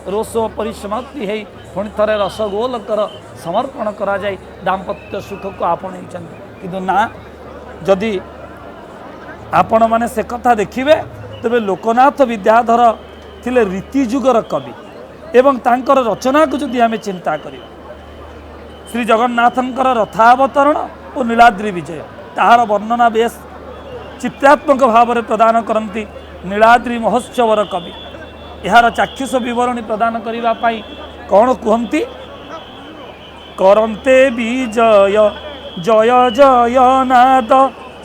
रोष परिसमाप्ति हो पुणी थे रसगोलकर समर्पण करा जाए दाम्पत्य सुख को आपण कि ना जदि आपण मैंने से कथा देखिए तेरे लोकनाथ विद्याधर थिले रीति जुगर कवि एवं तांकर रचना को जदि आम चिंता करिया श्री जगन्नाथंकर रथावतरण और नीलाद्रि विजय ताहार वर्णना बेस चित्रात्मक भाव में प्रदान करती नीलाद्रि महोत्सवर कवि यार चाक्षुष बरणी प्रदान करने कौन कहती करते विजय जय जय नाद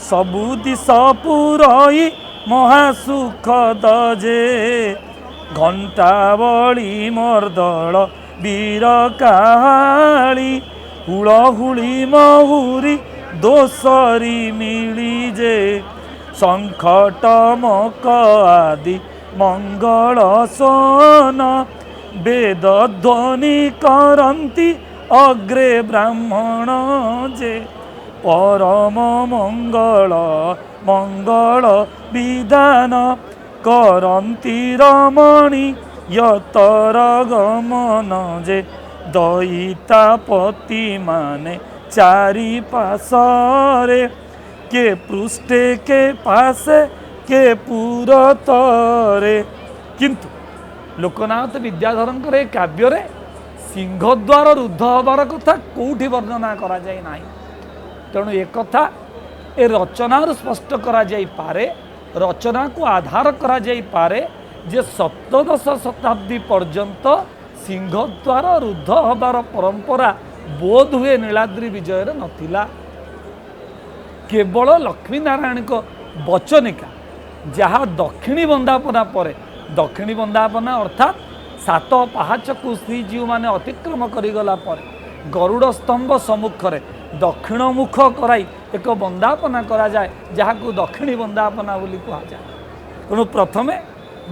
सबु दिश पुरई महासुख दजे घंटावली मर्दल वीर काली हुलहुली महुरी दोसरी मिली जे शंखट मक आदि मंगल सोन वेद ध्वनि करती अग्रे ब्राह्मण जे परम मंगल मंगल विधान करती रमणी यतर गमन जे दैतापति माने चारि पासरे के पृष्ठे के पासे के पुरतरे किंतु लोकनाथ विद्याधर ए काव्य सिंहद्वार रुद्ध हबार कथा कौटी वर्णना करा जाए ना तेणु एक कथा ए रचना स्पष्ट करा जाई पारे रचना को आधार करा जाई पारे जे सप्तदश शताब्दी पर्यंत सिंहद्वार रुद्ध हबार परंपरा बोध हुए नीलाद्रि विजय नथिला केवल लक्ष्मीनारायण को वचनिका जहाँ दक्षिणी बंदापना पर दक्षिणी बंदापना अर्थात सात पहाच को श्रीजीव माने अतिक्रम करिगला पर गरुड़ स्तंभ सम्मुख में दक्षिण मुख कराई एक बंदापना करा जाए जहाँ को दक्षिणी बंदापना बोली कहा जाए तेणु प्रथमे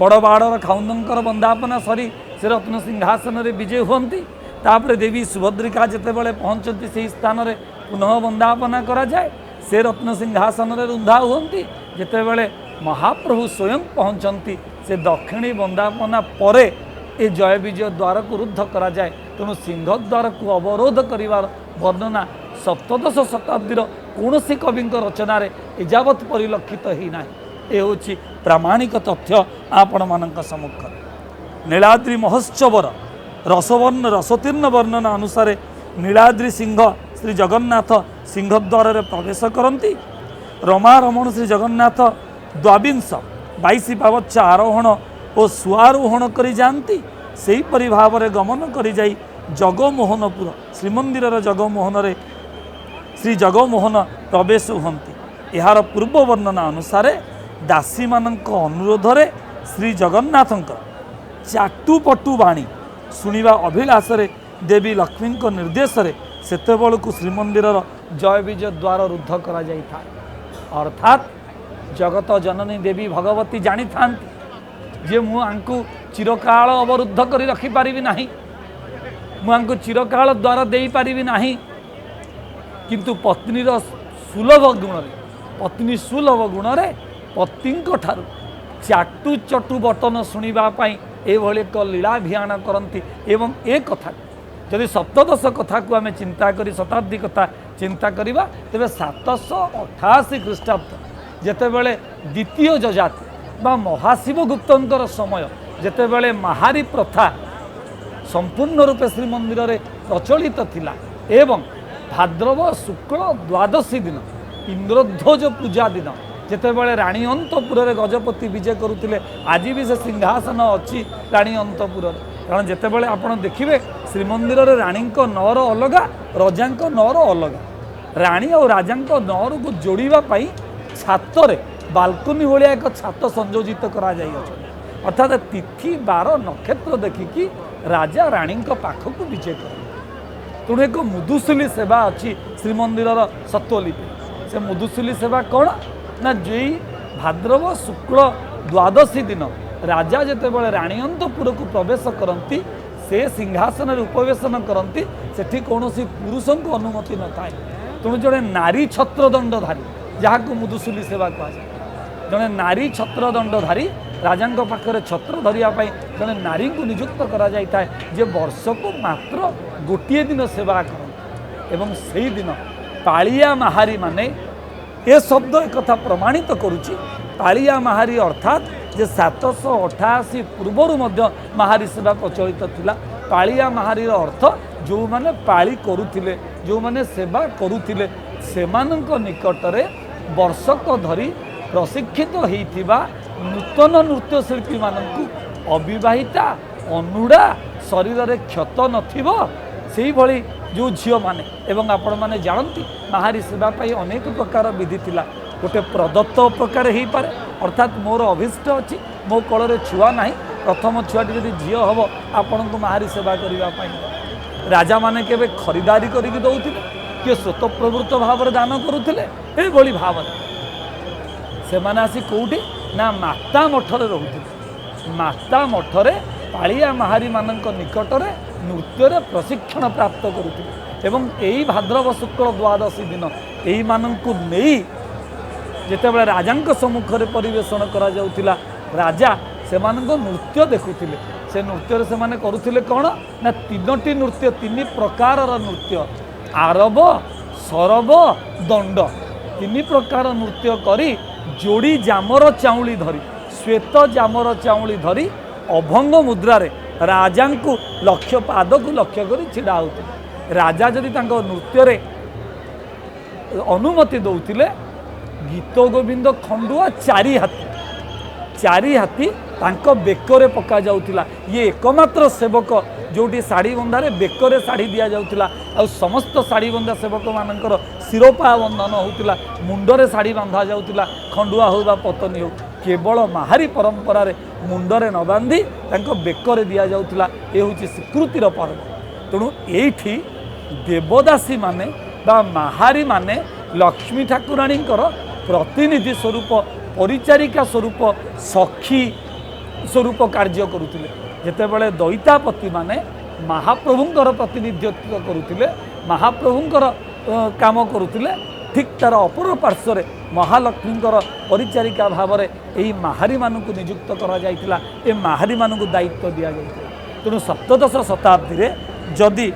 बड़ बाड़र खाउंदर बंदापना सरी से रत्न सिंहासन रे विजय हुंती तापरे देवी सुभद्रिका जितेबाला पहुँचती से स्थान में पुनः बंदापना करा जाए से रत्न सिंहासन रे रुंधा हुंती जितेबाला महाप्रभु स्वयं पहुँचती से दक्षिणी बंदापना पर ए जय विजय द्वार को रुद्ध करा जाए तेणु सिंहद्वार को अवरोध करिवार वर्णना सप्तदश शताब्दीर कौन कवि रचना एजावत परिलक्षित ही ना ये हूँ प्रामाणिक तथ्य आपण मानक सम्मुख नीलाद्रि महोत्सवर रसवर्ण रसतीर्ण वर्णना अनुसार नीलाद्रि सिंह श्री जगन्नाथ सिंहद्वार रे प्रवेश करती रमा रमण श्री जगन्नाथ द्वाविंश 22 पावच्छ आरोहण और स्वारोहण करी जानती से परि भाव में गमन करी जाई जगमोहनपुर श्रीमंदिर जगमोहन रे श्री जगमोहन प्रवेश हुंती यार पूर्व वर्णना अनुसार दासी मानक अनुरोध रे श्री जगन्नाथंकर चाटुपटु बाणी शुणा अभिलाष रे देवी लक्ष्मी निर्देश रे सेतेबेलू श्रीमंदिर जय विजय द्वार रुद्ध करा जाई था अर्थात जगत जननी देवी भगवती जानी था जे मुझे चिरकाल अवरुद्ध कर रखिपारि ना मुझे चिरकाल द्वार दे पारि ना किंतु पत्नीर सुलभ गुण पत्नी सुलभ गुण पति चाटु चटु बटन शुणापी एभली एक लीलाभियान करती एवं ए कथा जदि सप्तदश कथा को आम चिंता करी शताब्दी कथा चिंता करिबा तेबे 788 ख्रीष्टाब्द जेतेबेले द्वितीय जजाति बा महाशिव गुप्तंकर समय जेतेबेले महारी प्रथा संपूर्ण रूपे श्रीमंदिर रे प्रचलित थिला एवं भाद्रव शुक्ल द्वादशी दिन इंद्रध्वज पूजा दिन जेतेबेले राणी अंतपुर रे गजपति विजय करुथिले आज भी से सिंहासन अच्छी राणी अंतपुर कारण जेतेबेले आपण देखिबे श्रीमंदिर रे राणी नर अलगा रजा नर अलगा राणी और राजा नर को जोड़िबा पाई छात रे बालकनी भाया एक छात संयोजित करा जाई अर्थात तिथि बार नक्षत्र देखिकी राजा राणी पाखक विजय कर तेणु एक मुदुसुली सेवा अच्छी श्रीमंदिर सत्वलिपि से मुदुसुली सेवा कौन ना जी भाद्रव शुक्ल द्वादशी दिन राजा जितेबाला राणी अंतपुर को प्रवेश करती से सिंहासन उपवेशन करती सेठी कौन पुरुष को अनुमति न थाए तेणु जड़े नारी छत्रदंडधारी जहाँ को मुदुसुली सेवा कहुए जड़े नारी छत्रदंडधारी राजा पाखे छत्र धरियापाई जड़े नारी को नियुक्त करा जाए जे वर्ष को मात्र गोटे दिन सेवा कर से दिन पालिया महारी माने ए शब्द एक प्रमाणित करुच्ची पालिया महारी अर्थात जे 788 पूर्वर महारी सेवा प्रचलित थिला। पालिया महारी अर्थ जो माने पाली करुथिले जो माने सेवा करुथिले सेमानंक निकटरे वर्षक धरी प्रशिक्षित होइथिबा नूतन नृत्यशिल्पी मानकु अविवाहिता अनुड़ा शरीर रे क्षत नथिबो सेही भली जो झील माने एवं आपण माने जानती महारी सेवा पाई अनेक प्रकार विधि थिला। गोटे प्रदत्त प्रकार हो पारे अर्थात मोर अभिष्ट अच्छी मो कल छुआ ना प्रथम छुआटी जदि झील हम आपण को महारी सेवा करने राजा माने केबे खरीदारी करके दौथिले किए स्वतःप्रवृत्त भाव दान करुले एभली भाव से माने आसी कौटी ना माता मठरे रोते माता मठरे पालिया महारी मानक निकटरे नृत्य प्रशिक्षण प्राप्त करुले एवं यही भाद्रव शुक्ल द्वादशी दिन यही मानकु नहीं जितेबाला राजा सम्मुखें परिवेषण करा जाउथिला राजा से नृत्य देखुले से नृत्य से माने करुले कौन ना तीनोटी नृत्य तीन प्रकार नृत्य आरब सरब दंड तीन प्रकार नृत्य करी जोड़ी जामर चाउली धरी श्वेत जामर चाउली धरी अभंग मुद्रा रे राजा को लक्ष्य पाद को लक्ष्य कर छिड़ा होते राजा जदि नृत्य रे अनुमति दौथिले गीत गोविंद खंडुआ चारि हाथी तांको बेकरे पका जाउथिला ये एकमात्र सेवक जोटी साड़ी बंधारे बेकरे साड़ी दिया जाउथिला और समस्त साड़ी बंधा सेवक मानकर शिरोपा बंधन होउथिला मुंडरे साड़ी बांधा जाउथिला खंडुआ हो बा पतनी हो केवल महारी परंपरा रे मुंडरे न बांधी तांको बेकरे दिया जाउथिला ए होची स्वीकृतिर पर्व। तेणु एठी देवदासी माने बा महारी माने लक्ष्मी ठाकुराणींकर प्रतिनिधि स्वरूप परिचारिका स्वरूप सखी स्वरूप कार्य करुले जितेबाला दैतापति माने महाप्रभुंकर प्रतिनिधित्व करुले महाप्रभुंकर काम करुले ठीक तार अपर पार्श्व महालक्ष्मींकर परिचारिका भाव में यही महारी मानक नियुक्त करा जाइतिला ए महारी मानक दायित्व दि जाइतिला। तेणु सप्तदश शताब्दी रे जदि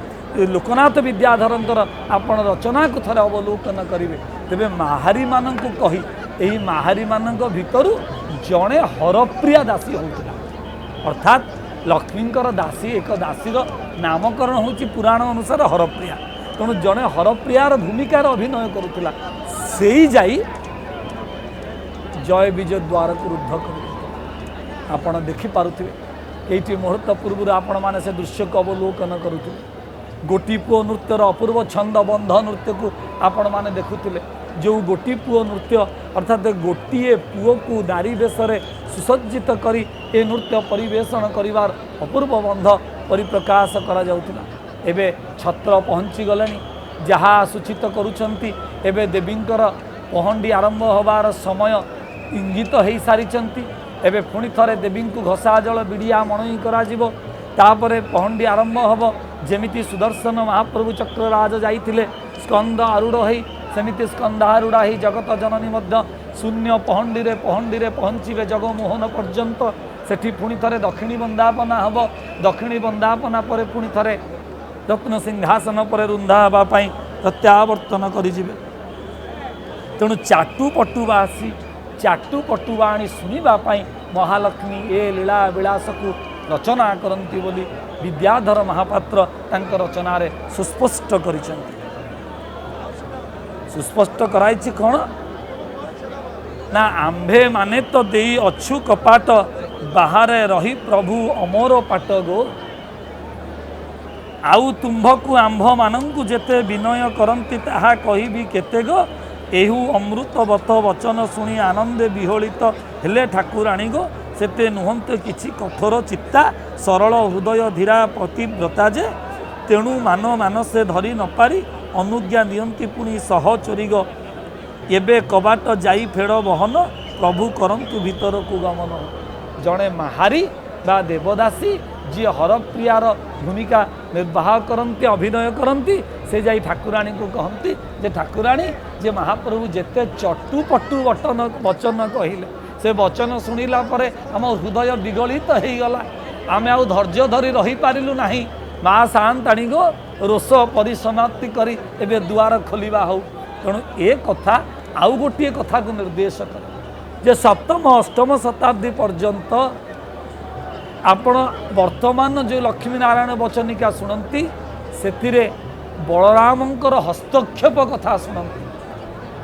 लोकनाथ विद्याधरंकर आपण रचना को थरे अवलोकन करेंगे तेबे महारी मानक कही यही महारी मानक भितरु जड़े हरप्रिया दासी होता अर्थात लक्ष्मींकर दासी एक दासीर नामकरण होची पुराण अनुसार हरप्रिया। तेणु जड़े हरप्रियार भूमिकार अभिनय करुला से ही जाई जय विजय द्वार को रुद्ध कर आपण देखिपे ये मुहूर्त पूर्व आपण मैंने से दृश्य को अवलोकन करुले गोटी पुओ नृत्यर अपूर्व छंद बंध नृत्य को आपण मैंने देखुले जो गोटी पुओ नृत्य अर्थात गोटे पुओ को नारी बेश सुसज्जित करी ए नृत्य परिवेषण करिवार अपूर्व बंध परिप्रकाश करा जाउतिला। एबे छत्र पहुँची गले जहाँ सूचित करुछंती एबे देवींकर पहंडी आरंभ होबार समय इंगित हो सारी एबे पुणी थरे देवी को घसा जल बिड़िया मणई करा जिवो तापरे पहंडी आरंभ होब जेमिति सुदर्शन महाप्रभु चक्रराज जाइथिले स्कंद आरूढ़ होई सेमिति स्कंधारूढ़ा ही जगत जननी मध्य शून्य पहंडी रे पहुँचे जगमोहन पर्यंत सेठी पुणी थरे दक्षिणी बंदापना हम दक्षिणी बंदापना पर पुणी थरे रत्न सिंहासन पर रुंधा हाँपाई प्रत्यावर्तन करिजिबे। तेणु चाटू पटुवा आसी चाटू पटुवा आनी शुणापी महालक्ष्मी ए लीला विलास को रचना करती बोली विद्याधर महापात्र तांक रचना रे सुस्पष्ट करिसेंती। सुस्पष्ट कराइछि कौन ना आंभे माने तो देई अछु कपाट बाहर रही प्रभु अमोर पाट गो आउ तुम्भकु आंभ मानंकु जेते विनय करंती ताहा कहिबी केते गो एहु अमृतवत वचन शुणी आनंदे विहोलित हेले ठाकुराणी गो सेते नुहंते किछि कठोर चित्ता सरल हृदय धीरा पतिव्रता जे तेणु मान मानसे धरी न पारी अनुज्ञा दियंती पुणी सहचोरी गो एबे कबाट जाई फेड़ बहन प्रभु करंतु भीतर को गमन। जड़े महारी बा देवदासी जी हरप्रियार भूमिका निर्वाह करती अभिनय करती से जाई ठाकुराणी को कहती जे ठाकुराणी जे महाप्रभु जेते चटू पटू वचन कहले से वचन शुणिला परे आम हृदय विगलित हो गला आम आउ धैर्य धरी रही पारिलु नाही माँ सान्ताणी गो रोष परिसमाप्ति करी एबे दुआर खोलिबा हो तेणु ए कथा आउ गोटे कथा को निर्देश कर जे सप्तम अष्टम शताब्दी पर्यंत आपण वर्तमान जो लक्ष्मी नारायण वचनिका शुणती से बलरामंकर हस्तक्षेप कथा शुणती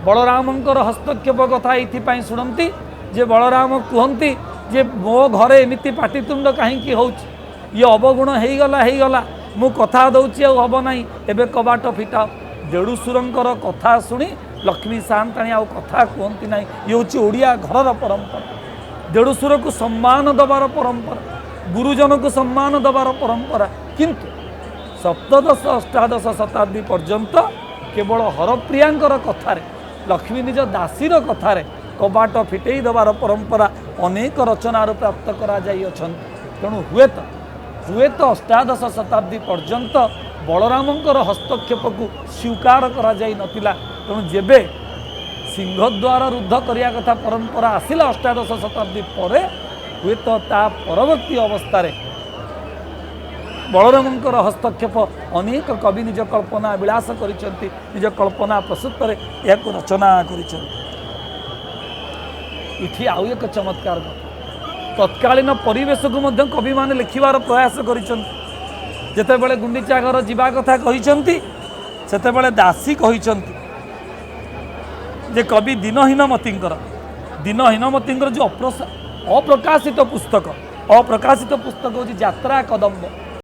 बलरामंकर हस्तक्षेप कथा ये शुणती जे बलराम कहती जे मो घरे एमती पाटितुंड कहीं हो ये अवगुण हो गला मु कथा दौची हम ना एबे कबाट फिटाओ देड़ुसुरंकर कथा शुणी लक्ष्मी सान्ताणी आउ कथा कहती ना ये हूँ ओडिया घर परंपरा देड़ुसुर को सम्मान दबार परंपरा गुरुजन को सम्मान दबार परंपरा किंतु सप्तदश अष्टादश शताब्दी पर्यंत केवल हरप्रियांकर कथार लक्ष्मी निज दासीर कथार कबाट फिटई दबार परंपरा अनेक रचनार प्राप्त करा जाई अछंती तेणु हुएत अष्टादश शताब्दी पर्यंत बलरामंकर हस्तक्षेप को स्वीकार करा जाई नथिला तेणु जेबे सिंहद्वार रुद्ध करिया कथा परंपरा आसिला अष्टादश शताब्दी परे हुएत ता परवर्ती अवस्था बलरामंकर हस्तक्षेप अनेक कवि निज कल्पना विलास करिसेंती निज कल्पना प्रस्तुत या रचना करिसेंती इठी आउ एक चमत्कार तत्कालीन परिवेश को मध्य कवि माने लिखिबार प्रयास करिसेंती जेतेबेले गुंडीचा घर जीवा कथा कहिसेंती सेतेबेले दासी कहिसेंती जे कवि दीनहीन मतींकर जो अप्रकाशित पुस्तक हूँ यात्रा कदम्ब